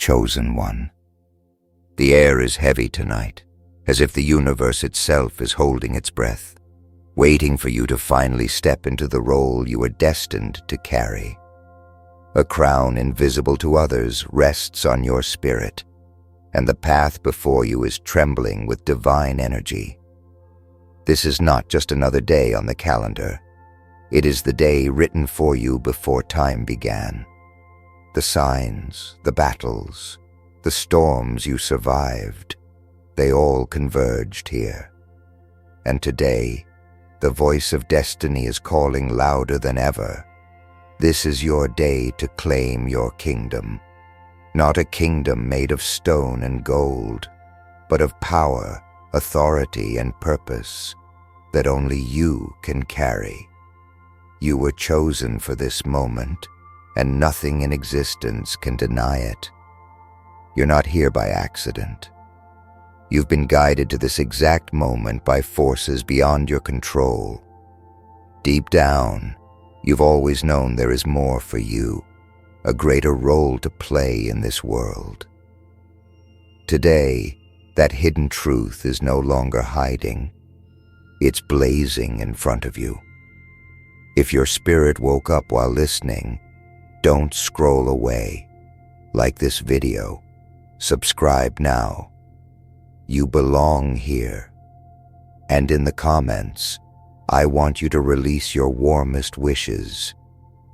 Chosen one. The air is heavy tonight, as if the universe itself is holding its breath, waiting for you to finally step into the role you are destined to carry. A crown invisible to others rests on your spirit, and the path before you is trembling with divine energy. This is not just another day on the calendar. It is the day written for you before time began. The signs, the battles, the storms you survived, they all converged here. And today, the voice of destiny is calling louder than ever. This is your day to claim your kingdom. Not a kingdom made of stone and gold, but of power, authority, and purpose that only you can carry. You were chosen for this moment, and nothing in existence can deny it. You're not here by accident. You've been guided to this exact moment by forces beyond your control. Deep down, you've always known there is more for you, a greater role to play in this world. Today, that hidden truth is no longer hiding. It's blazing in front of you. If your spirit woke up while listening, don't scroll away. Like this video, subscribe now. You belong here. And in the comments, I want you to release your warmest wishes,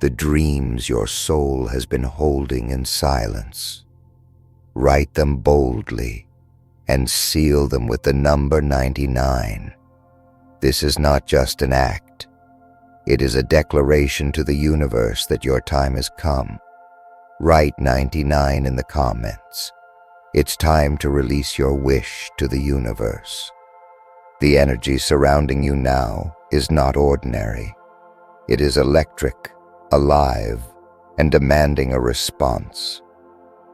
the dreams your soul has been holding in silence. Write them boldly and seal them with the number 99. This is not just an act. It is a declaration to the universe that your time has come. Write 99 in the comments. It's time to release your wish to the universe. The energy surrounding you now is not ordinary. It is electric, alive, and demanding a response.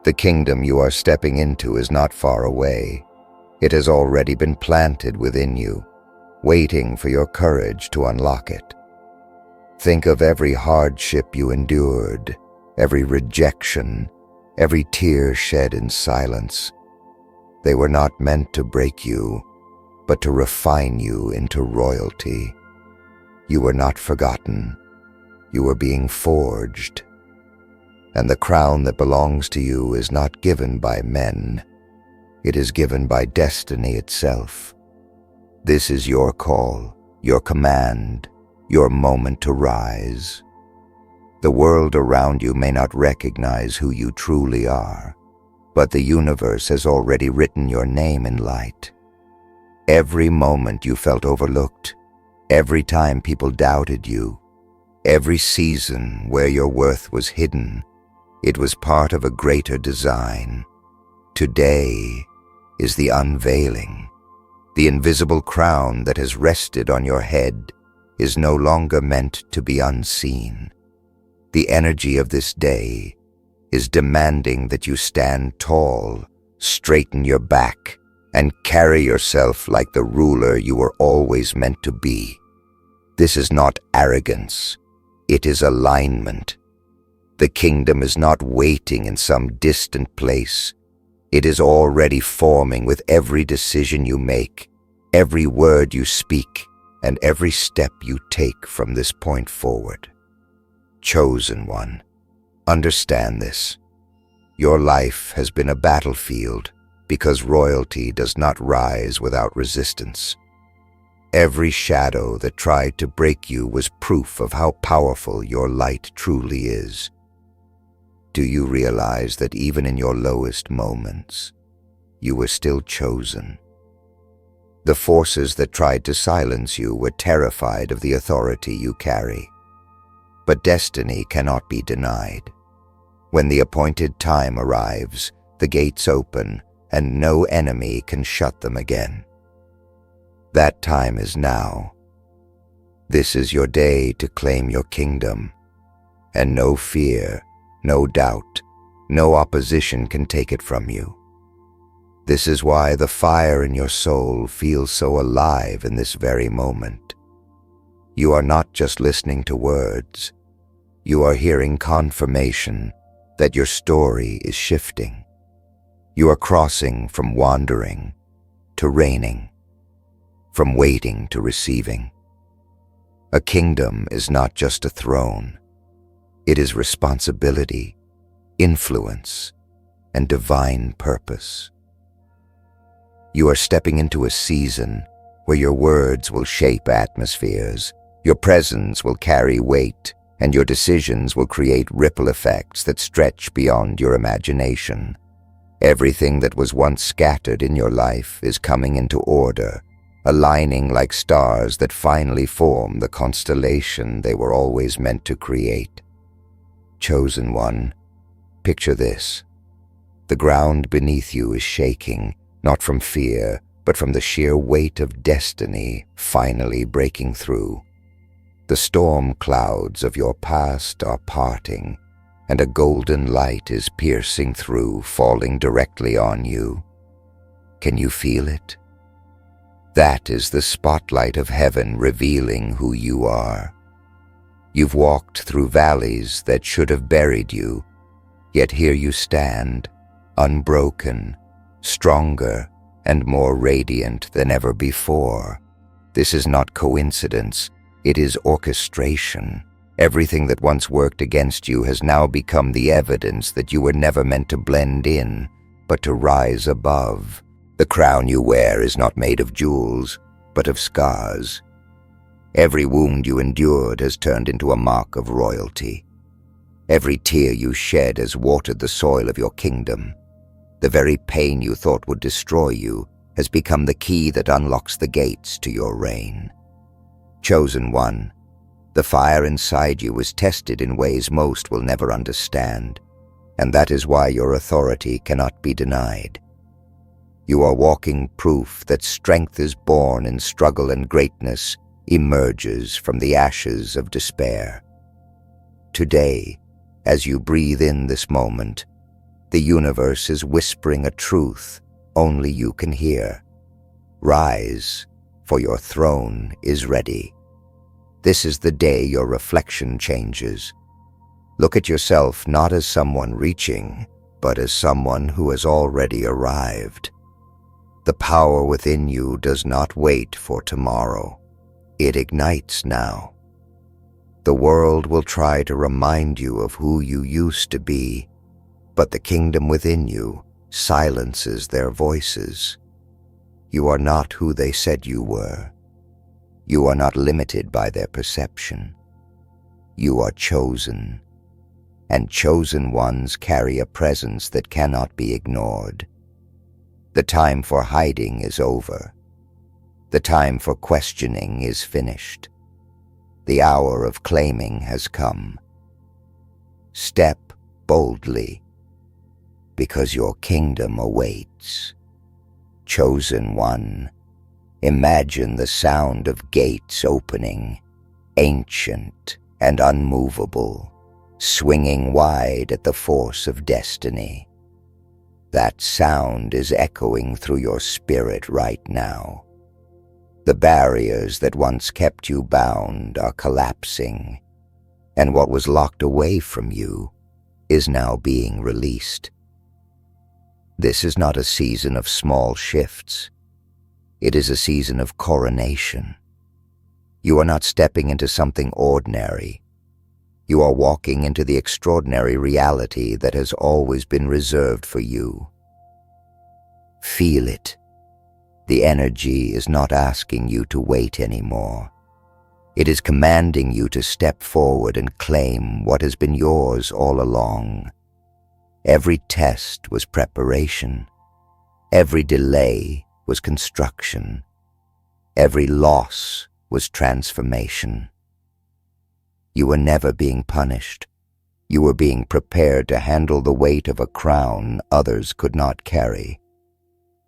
The kingdom you are stepping into is not far away. It has already been planted within you, waiting for your courage to unlock it. Think of every hardship you endured, every rejection, every tear shed in silence. They were not meant to break you, but to refine you into royalty. You were not forgotten. You were being forged. And the crown that belongs to you is not given by men. It is given by destiny itself. This is your call, your command, your moment to rise. The world around you may not recognize who you truly are, but the universe has already written your name in light. Every moment you felt overlooked, every time people doubted you, every season where your worth was hidden, it was part of a greater design. Today is the unveiling. The invisible crown that has rested on your head is no longer meant to be unseen. The energy of this day is demanding that you stand tall, straighten your back, and carry yourself like the ruler you were always meant to be. This is not arrogance. It is alignment. The kingdom is not waiting in some distant place. It is already forming with every decision you make, every word you speak, and every step you take from this point forward. Chosen one, understand this. Your life has been a battlefield because royalty does not rise without resistance. Every shadow that tried to break you was proof of how powerful your light truly is. Do you realize that even in your lowest moments, you were still chosen? The forces that tried to silence you were terrified of the authority you carry. But destiny cannot be denied. When the appointed time arrives, the gates open, and no enemy can shut them again. That time is now. This is your day to claim your kingdom, and no fear, no doubt, no opposition can take it from you. This is why the fire in your soul feels so alive in this very moment. You are not just listening to words. You are hearing confirmation that your story is shifting. You are crossing from wandering to reigning, from waiting to receiving. A kingdom is not just a throne. It is responsibility, influence, and divine purpose. You are stepping into a season where your words will shape atmospheres, your presence will carry weight, and your decisions will create ripple effects that stretch beyond your imagination. Everything that was once scattered in your life is coming into order, aligning like stars that finally form the constellation they were always meant to create. Chosen one, picture this. The ground beneath you is shaking, not from fear, but from the sheer weight of destiny finally breaking through. The storm clouds of your past are parting, and a golden light is piercing through, falling directly on you. Can you feel it? That is the spotlight of heaven revealing who you are. You've walked through valleys that should have buried you, yet here you stand, unbroken, stronger, and more radiant than ever before. This is not coincidence, it is orchestration. Everything that once worked against you has now become the evidence that you were never meant to blend in, but to rise above. The crown you wear is not made of jewels, but of scars. Every wound you endured has turned into a mark of royalty. Every tear you shed has watered the soil of your kingdom. The very pain you thought would destroy you has become the key that unlocks the gates to your reign. Chosen one, the fire inside you was tested in ways most will never understand, and that is why your authority cannot be denied. You are walking proof that strength is born in struggle and greatness emerges from the ashes of despair. Today, as you breathe in this moment, the universe is whispering a truth only you can hear. Rise, for your throne is ready. This is the day your reflection changes. Look at yourself not as someone reaching, but as someone who has already arrived. The power within you does not wait for tomorrow. It ignites now. The world will try to remind you of who you used to be, but the kingdom within you silences their voices. You are not who they said you were. You are not limited by their perception. You are chosen, and chosen ones carry a presence that cannot be ignored. The time for hiding is over. The time for questioning is finished. The hour of claiming has come. Step boldly, because your kingdom awaits. Chosen one, imagine the sound of gates opening, ancient and unmovable, swinging wide at the force of destiny. That sound is echoing through your spirit right now. The barriers that once kept you bound are collapsing, and what was locked away from you is now being released. This is not a season of small shifts. It is a season of coronation. You are not stepping into something ordinary. You are walking into the extraordinary reality that has always been reserved for you. Feel it. The energy is not asking you to wait anymore. It is commanding you to step forward and claim what has been yours all along. Every test was preparation. Every delay was construction. Every loss was transformation. You were never being punished. You were being prepared to handle the weight of a crown others could not carry.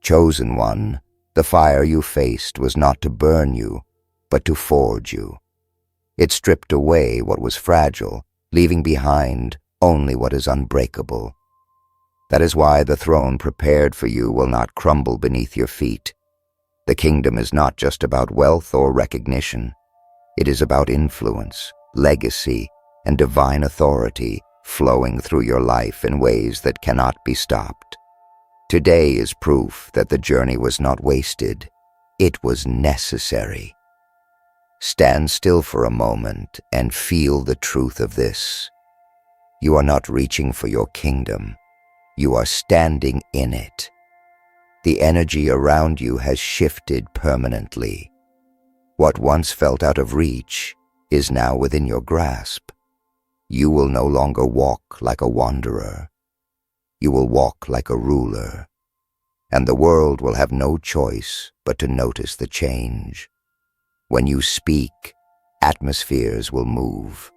Chosen one, the fire you faced was not to burn you, but to forge you. It stripped away what was fragile, leaving behind only what is unbreakable. That is why the throne prepared for you will not crumble beneath your feet. The kingdom is not just about wealth or recognition. It is about influence, legacy, and divine authority flowing through your life in ways that cannot be stopped. Today is proof that the journey was not wasted. It was necessary. Stand still for a moment and feel the truth of this. You are not reaching for your kingdom. You are standing in it. The energy around you has shifted permanently. What once felt out of reach is now within your grasp. You will no longer walk like a wanderer. You will walk like a ruler, and the world will have no choice but to notice the change. When you speak, atmospheres will move.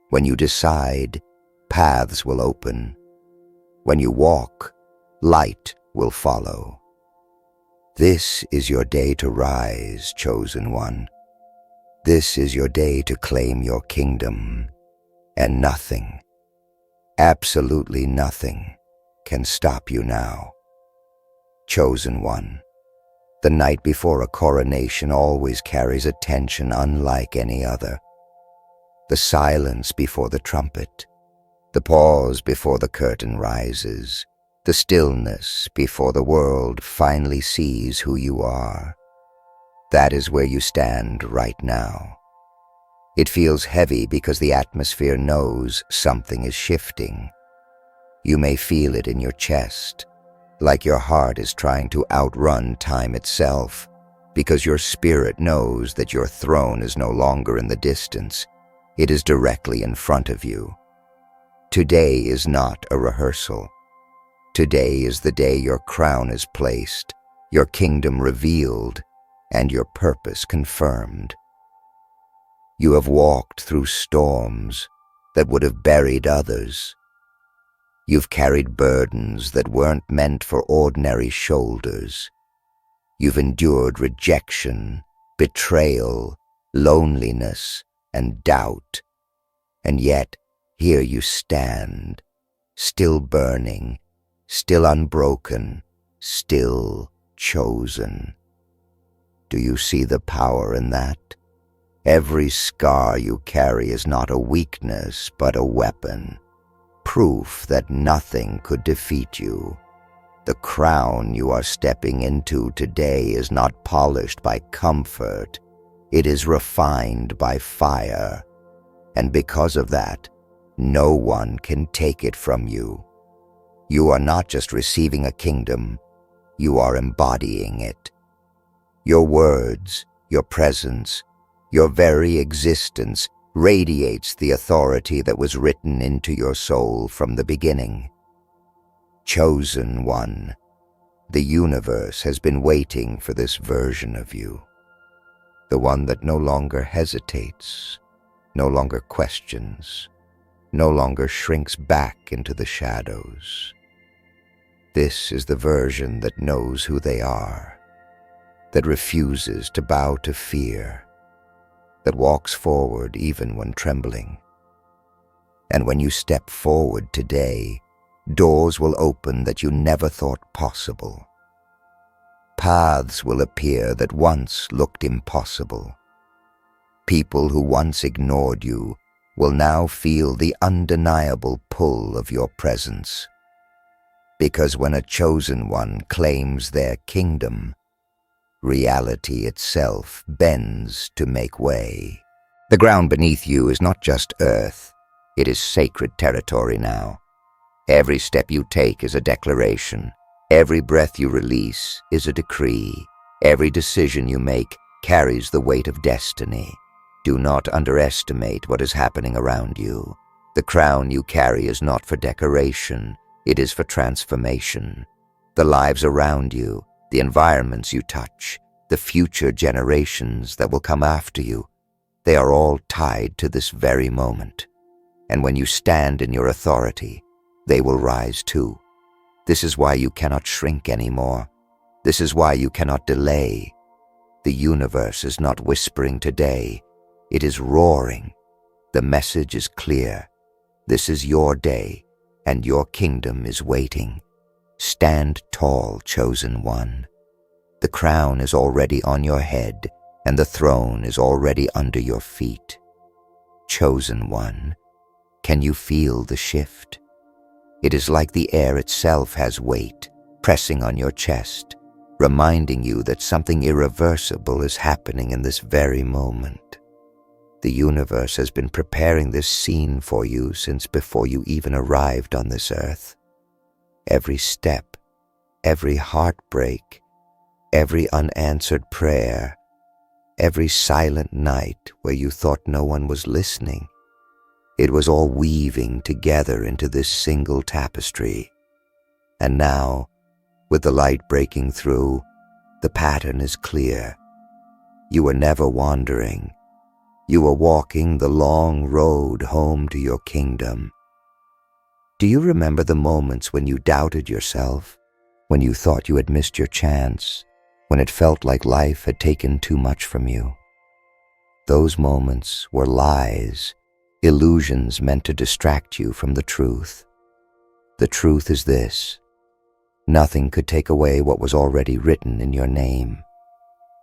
When you decide, paths will open. When you walk, light will follow. This is your day to rise, chosen one. This is your day to claim your kingdom, and nothing, absolutely nothing, can stop you now. Chosen one, the night before a coronation always carries a tension unlike any other. The silence before the trumpet, the pause before the curtain rises, the stillness before the world finally sees who you are. That is where you stand right now. It feels heavy because the atmosphere knows something is shifting. You may feel it in your chest, like your heart is trying to outrun time itself, because your spirit knows that your throne is no longer in the distance. It is directly in front of you. Today is not a rehearsal. Today is the day your crown is placed, your kingdom revealed, and your purpose confirmed. You have walked through storms that would have buried others. You've carried burdens that weren't meant for ordinary shoulders. You've endured rejection, betrayal, loneliness, and doubt. And yet, here you stand, still burning, still unbroken, still chosen. Do you see the power in that? Every scar you carry is not a weakness, but a weapon. Proof that nothing could defeat you. The crown you are stepping into today is not polished by comfort. It is refined by fire. And because of that, no one can take it from you. You are not just receiving a kingdom, you are embodying it. Your words, your presence, your very existence radiates the authority that was written into your soul from the beginning. Chosen one, the universe has been waiting for this version of you. The one that no longer hesitates, no longer questions, no longer shrinks back into the shadows. This is the version that knows who they are, that refuses to bow to fear, that walks forward even when trembling. And when you step forward today, doors will open that you never thought possible. Paths will appear that once looked impossible. People who once ignored you will now feel the undeniable pull of your presence. Because when a chosen one claims their kingdom, reality itself bends to make way. The ground beneath you is not just earth, it is sacred territory now. Every step you take is a declaration. Every breath you release is a decree. Every decision you make carries the weight of destiny. Do not underestimate what is happening around you. The crown you carry is not for decoration, it is for transformation. The lives around you, the environments you touch, the future generations that will come after you, they are all tied to this very moment. And when you stand in your authority, they will rise too. This is why you cannot shrink anymore. This is why you cannot delay. The universe is not whispering today, it is roaring. The message is clear. This is your day, and your kingdom is waiting. Stand tall, chosen one. The crown is already on your head, and the throne is already under your feet. Chosen one, can you feel the shift? It is like the air itself has weight, pressing on your chest, reminding you that something irreversible is happening in this very moment. The universe has been preparing this scene for you since before you even arrived on this earth. Every step, every heartbreak, every unanswered prayer, every silent night where you thought no one was listening, it was all weaving together into this single tapestry. And now, with the light breaking through, the pattern is clear. You were never wandering. You were walking the long road home to your kingdom. Do you remember the moments when you doubted yourself, when you thought you had missed your chance, when it felt like life had taken too much from you? Those moments were lies, illusions meant to distract you from the truth. The truth is this: nothing could take away what was already written in your name.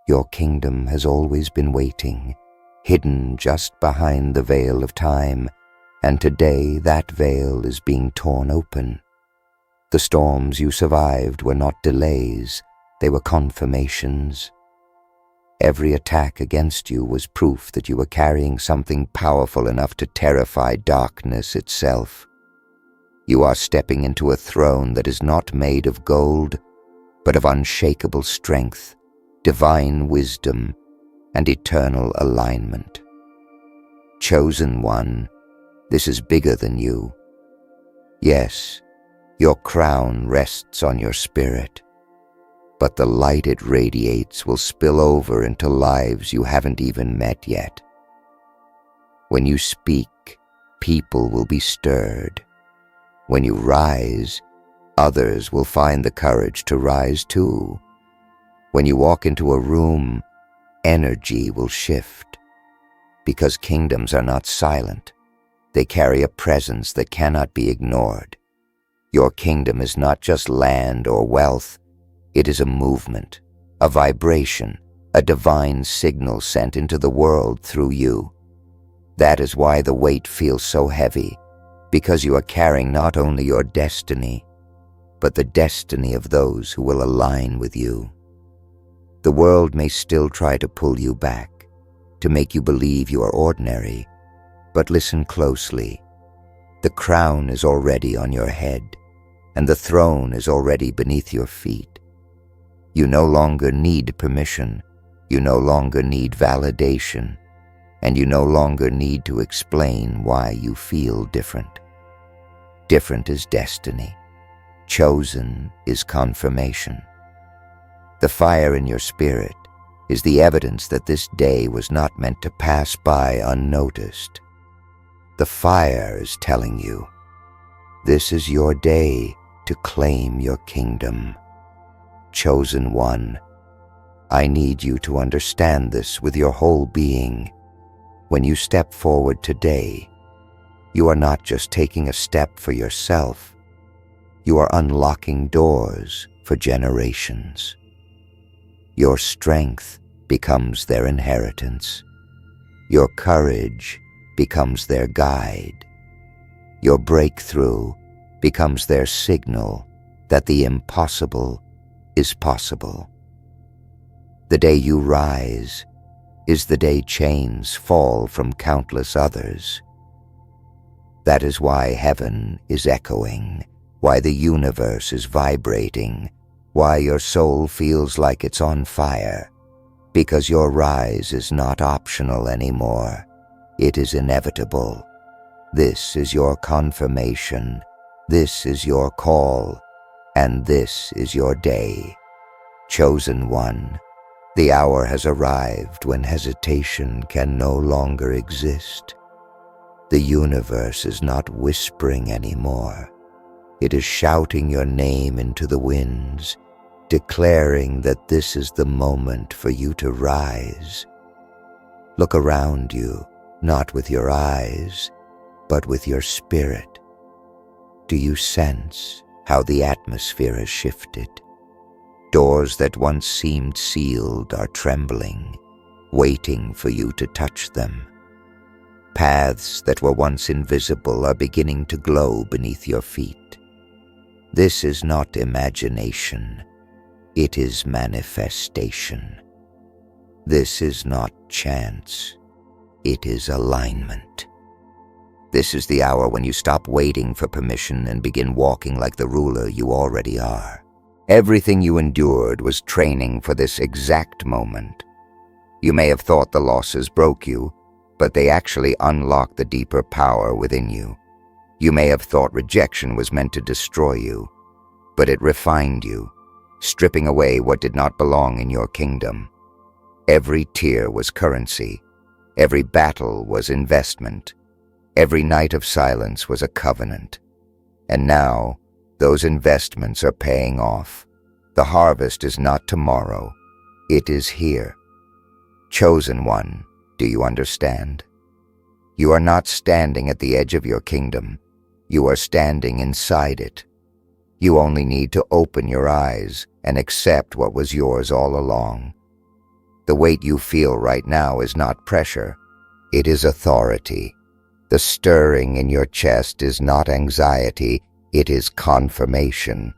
Your kingdom has always been waiting, hidden just behind the veil of time, and today that veil is being torn open. The storms you survived were not delays, they were confirmations. Every attack against you was proof that you were carrying something powerful enough to terrify darkness itself. You are stepping into a throne that is not made of gold, but of unshakable strength, divine wisdom, and eternal alignment. Chosen one, this is bigger than you. Yes, your crown rests on your spirit, but the light it radiates will spill over into lives you haven't even met yet. When you speak, people will be stirred. When you rise, others will find the courage to rise too. When you walk into a room, energy will shift. Because kingdoms are not silent. They carry a presence that cannot be ignored. Your kingdom is not just land or wealth. It is a movement, a vibration, a divine signal sent into the world through you. That is why the weight feels so heavy, because you are carrying not only your destiny, but the destiny of those who will align with you. The world may still try to pull you back, to make you believe you are ordinary, but listen closely. The crown is already on your head, and the throne is already beneath your feet. You no longer need permission, you no longer need validation, and you no longer need to explain why you feel different. Different is destiny. Chosen is confirmation. The fire in your spirit is the evidence that this day was not meant to pass by unnoticed. The fire is telling you, this is your day to claim your kingdom. Chosen one, I need you to understand this with your whole being. When you step forward today, you are not just taking a step for yourself, you are unlocking doors for generations. Your strength becomes their inheritance. Your courage becomes their guide. Your breakthrough becomes their signal that the impossible is possible. The day you rise is the day chains fall from countless others. That is why heaven is echoing, why the universe is vibrating, why your soul feels like it's on fire, because your rise is not optional anymore. It is inevitable. This is your confirmation. This is your call, and this is your day. Chosen one, the hour has arrived when hesitation can no longer exist. The universe is not whispering anymore. It is shouting your name into the winds, declaring that this is the moment for you to rise. Look around you, not with your eyes, but with your spirit. Do you sense how the atmosphere has shifted? Doors that once seemed sealed are trembling, waiting for you to touch them. Paths that were once invisible are beginning to glow beneath your feet. This is not imagination, it is manifestation. This is not chance, it is alignment. This is the hour when you stop waiting for permission and begin walking like the ruler you already are. Everything you endured was training for this exact moment. You may have thought the losses broke you, but they actually unlocked the deeper power within you. You may have thought rejection was meant to destroy you, but it refined you, stripping away what did not belong in your kingdom. Every tear was currency. Every battle was investment. Every night of silence was a covenant. And now, those investments are paying off. The harvest is not tomorrow. It is here. Chosen one, do you understand? You are not standing at the edge of your kingdom. You are standing inside it. You only need to open your eyes and accept what was yours all along. The weight you feel right now is not pressure. It is authority. The stirring in your chest is not anxiety. It is confirmation.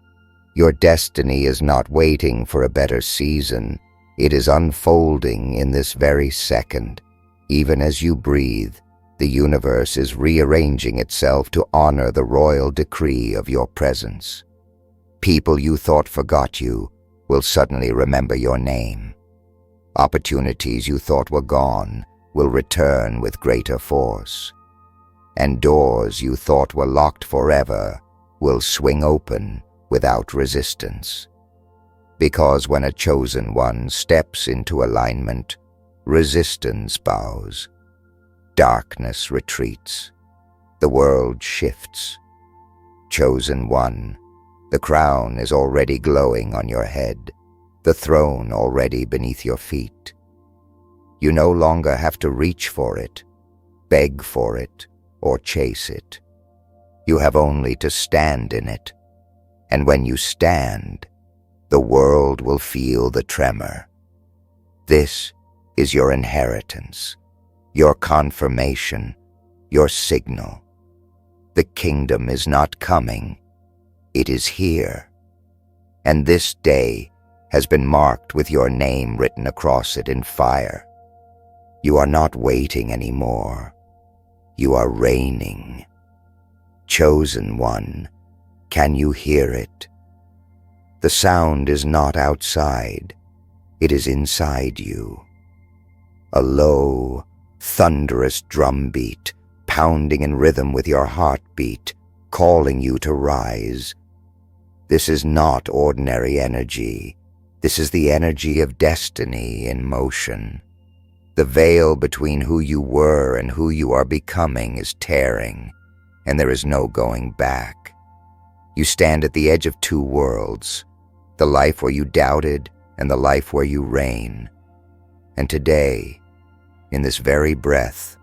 Your destiny is not waiting for a better season. It is unfolding in this very second. Even as you breathe, the universe is rearranging itself to honor the royal decree of your presence. People you thought forgot you will suddenly remember your name. Opportunities you thought were gone will return with greater force. And doors you thought were locked forever will swing open without resistance. Because when a chosen one steps into alignment, resistance bows. Darkness retreats. The world shifts. Chosen one, the crown is already glowing on your head, the throne already beneath your feet. You no longer have to reach for it, beg for it, or chase it. You have only to stand in it. And when you stand, the world will feel the tremor. This is your inheritance, your confirmation, your signal. The kingdom is not coming, it is here. And this day has been marked with your name written across it in fire. You are not waiting anymore. You are reigning. Chosen one, can you hear it? The sound is not outside, it is inside you. A low, thunderous drumbeat, pounding in rhythm with your heartbeat, calling you to rise. This is not ordinary energy. This is the energy of destiny in motion. The veil between who you were and who you are becoming is tearing, and there is no going back. You stand at the edge of two worlds, the life where you doubted and the life where you reign. And today, in this very breath,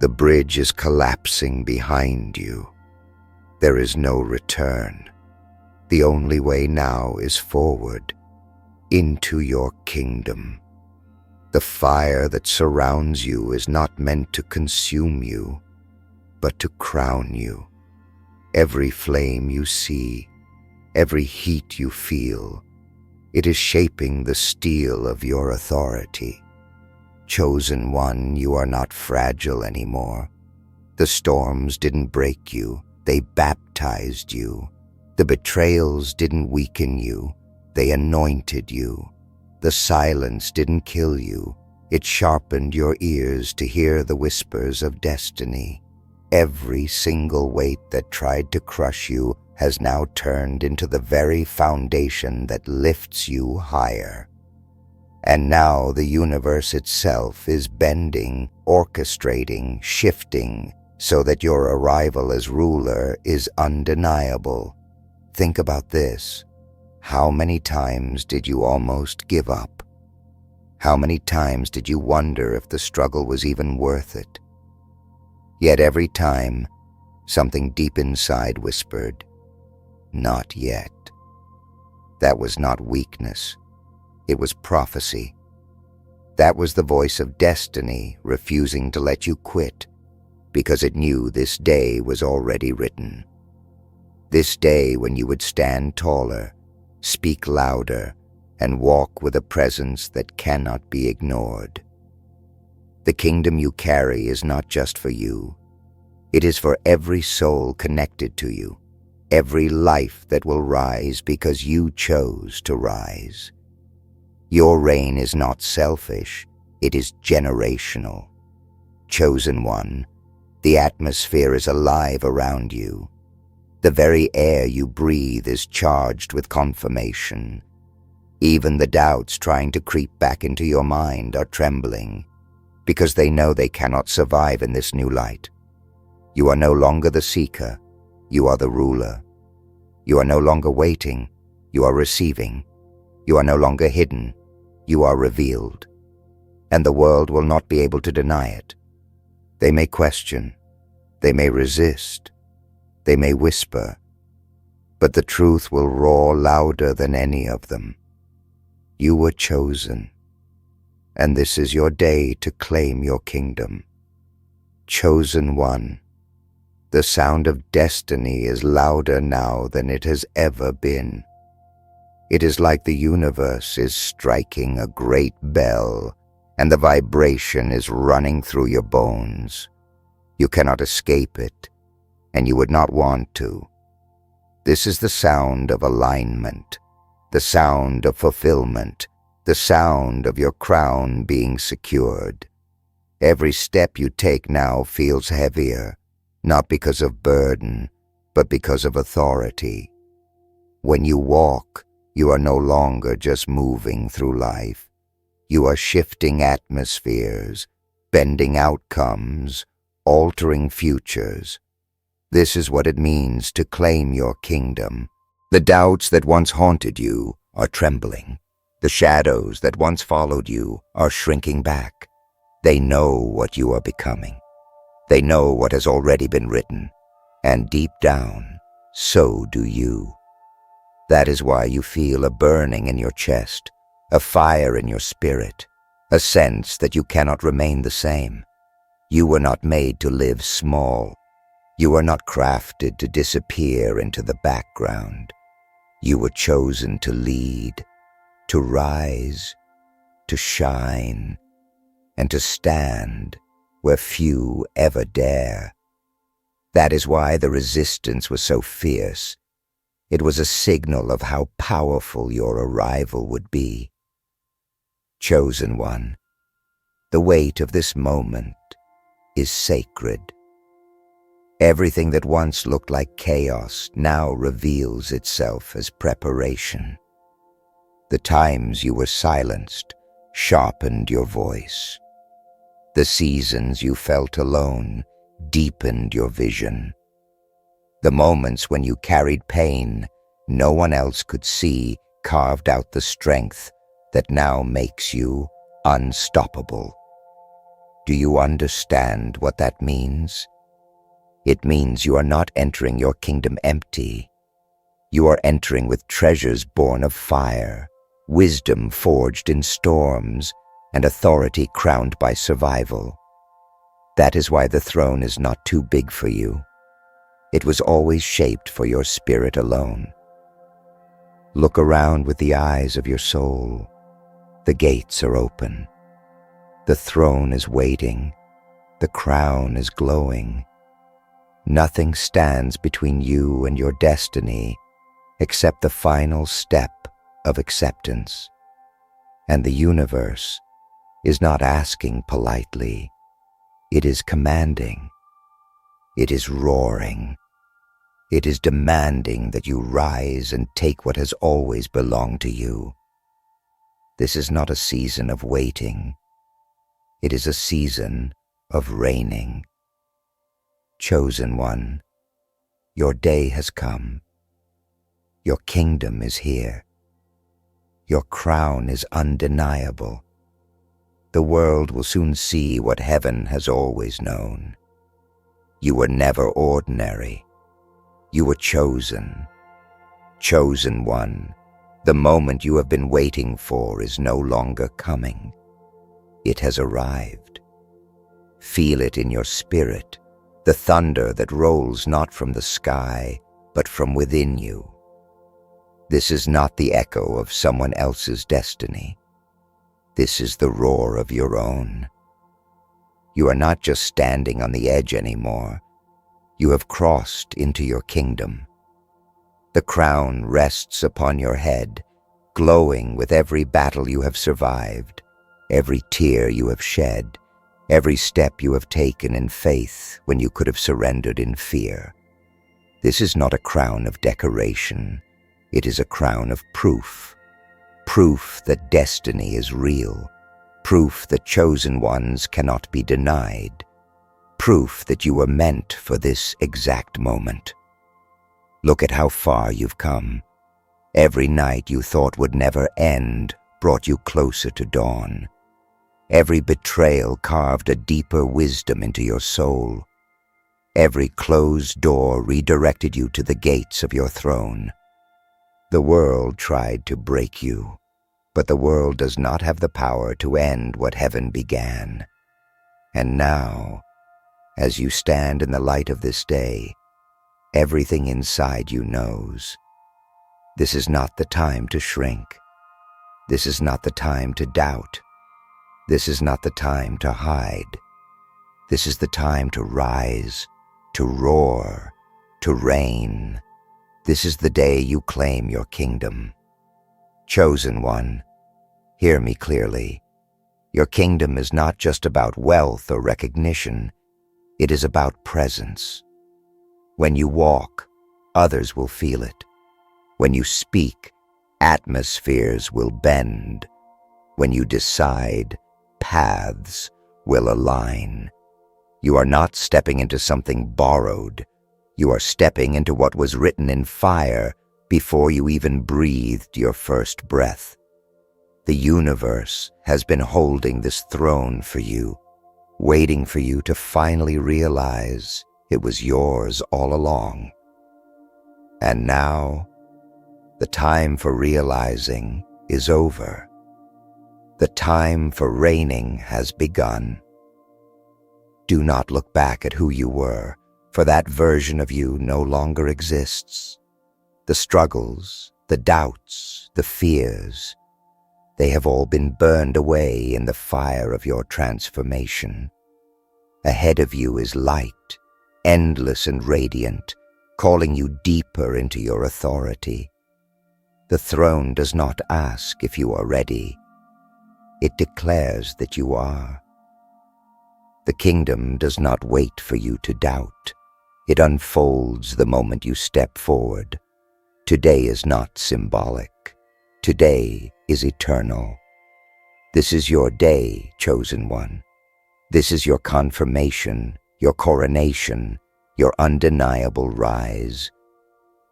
the bridge is collapsing behind you. There is no return. The only way now is forward, into your kingdom. The fire that surrounds you is not meant to consume you, but to crown you. Every flame you see, every heat you feel, it is shaping the steel of your authority. Chosen one, you are not fragile anymore. The storms didn't break you, they baptized you. The betrayals didn't weaken you, they anointed you. The silence didn't kill you, it sharpened your ears to hear the whispers of destiny. Every single weight that tried to crush you has now turned into the very foundation that lifts you higher. And now the universe itself is bending, orchestrating, shifting, so that your arrival as ruler is undeniable. Think about this. How many times did you almost give up? How many times did you wonder if the struggle was even worth it? Yet every time, something deep inside whispered, "Not yet." That was not weakness. It was prophecy. That was the voice of destiny refusing to let you quit because it knew this day was already written. This day when you would stand taller, speak louder, and walk with a presence that cannot be ignored. The kingdom you carry is not just for you. It is for every soul connected to you, every life that will rise because you chose to rise. Your reign is not selfish, it is generational. Chosen one, the atmosphere is alive around you. The very air you breathe is charged with confirmation. Even the doubts trying to creep back into your mind are trembling, because they know they cannot survive in this new light. You are no longer the seeker, you are the ruler. You are no longer waiting, you are receiving. You are no longer hidden, you are revealed. And the world will not be able to deny it. They may question, they may resist, they may whisper, but the truth will roar louder than any of them. You were chosen, and this is your day to claim your kingdom. Chosen one, the sound of destiny is louder now than it has ever been. It is like the universe is striking a great bell, and the vibration is running through your bones. You cannot escape it, and you would not want to. This is the sound of alignment, the sound of fulfillment, the sound of your crown being secured. Every step you take now feels heavier, not because of burden, but because of authority. When you walk, you are no longer just moving through life. You are shifting atmospheres, bending outcomes, altering futures. This is what it means to claim your kingdom. The doubts that once haunted you are trembling. The shadows that once followed you are shrinking back. They know what you are becoming. They know what has already been written, and deep down, so do you. That is why you feel a burning in your chest, a fire in your spirit, a sense that you cannot remain the same. You were not made to live small. You were not crafted to disappear into the background. You were chosen to lead, to rise, to shine, and to stand where few ever dare. That is why the resistance was so fierce. It was a signal of how powerful your arrival would be. Chosen one, the weight of this moment is sacred. Everything that once looked like chaos now reveals itself as preparation. The times you were silenced sharpened your voice. The seasons you felt alone deepened your vision. The moments when you carried pain no one else could see carved out the strength that now makes you unstoppable. Do you understand what that means? It means you are not entering your kingdom empty. You are entering with treasures born of fire, wisdom forged in storms, and authority crowned by survival. That is why the throne is not too big for you. It was always shaped for your spirit alone. Look around with the eyes of your soul. The gates are open. The throne is waiting. The crown is glowing. Nothing stands between you and your destiny except the final step of acceptance. And the universe is not asking politely. It is commanding. It is roaring. It is demanding that you rise and take what has always belonged to you. This is not a season of waiting. It is a season of reigning. Chosen one, your day has come. Your kingdom is here. Your crown is undeniable. The world will soon see what heaven has always known. You were never ordinary. You were chosen. Chosen one, the moment you have been waiting for is no longer coming. It has arrived. Feel it in your spirit, the thunder that rolls not from the sky, but from within you. This is not the echo of someone else's destiny. This is the roar of your own. You are not just standing on the edge anymore. You have crossed into your kingdom. The crown rests upon your head, glowing with every battle you have survived, every tear you have shed, every step you have taken in faith when you could have surrendered in fear. This is not a crown of decoration. It is a crown of proof. Proof that destiny is real. Proof that chosen ones cannot be denied. Proof that you were meant for this exact moment. Look at how far you've come. Every night you thought would never end brought you closer to dawn. Every betrayal carved a deeper wisdom into your soul. Every closed door redirected you to the gates of your throne. The world tried to break you, but the world does not have the power to end what heaven began. And now, as you stand in the light of this day, everything inside you knows. This is not the time to shrink. This is not the time to doubt. This is not the time to hide. This is the time to rise, to roar, to reign. This is the day you claim your kingdom. Chosen one, hear me clearly. Your kingdom is not just about wealth or recognition. It is about presence. When you walk, others will feel it. When you speak, atmospheres will bend. When you decide, paths will align. You are not stepping into something borrowed. You are stepping into what was written in fire before you even breathed your first breath. The universe has been holding this throne for you, waiting for you to finally realize it was yours all along. And now, the time for realizing is over. The time for reigning has begun. Do not look back at who you were, for that version of you no longer exists. The struggles, the doubts, the fears, they have all been burned away in the fire of your transformation. Ahead of you is light, endless and radiant, calling you deeper into your authority. The throne does not ask if you are ready. It declares that you are. The kingdom does not wait for you to doubt. It unfolds the moment you step forward. Today is not symbolic. Today is eternal. This is your day, chosen one. This is your confirmation, your coronation, your undeniable rise.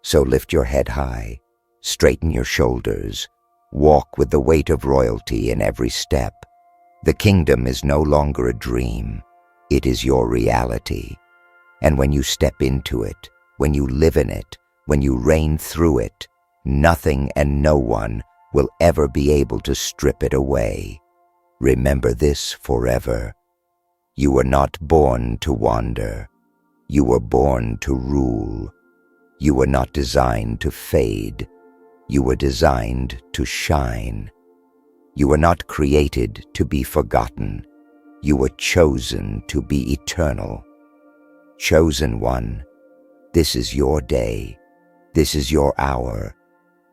So lift your head high, straighten your shoulders, walk with the weight of royalty in every step. The kingdom is no longer a dream. It is your reality. And when you step into it, when you live in it, when you reign through it, nothing and no one will ever be able to strip it away. Remember this forever. You were not born to wander. You were born to rule. You were not designed to fade. You were designed to shine. You were not created to be forgotten. You were chosen to be eternal. Chosen one, this is your day. This is your hour.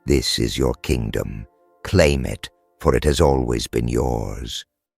This is your kingdom. Claim it, for it has always been yours.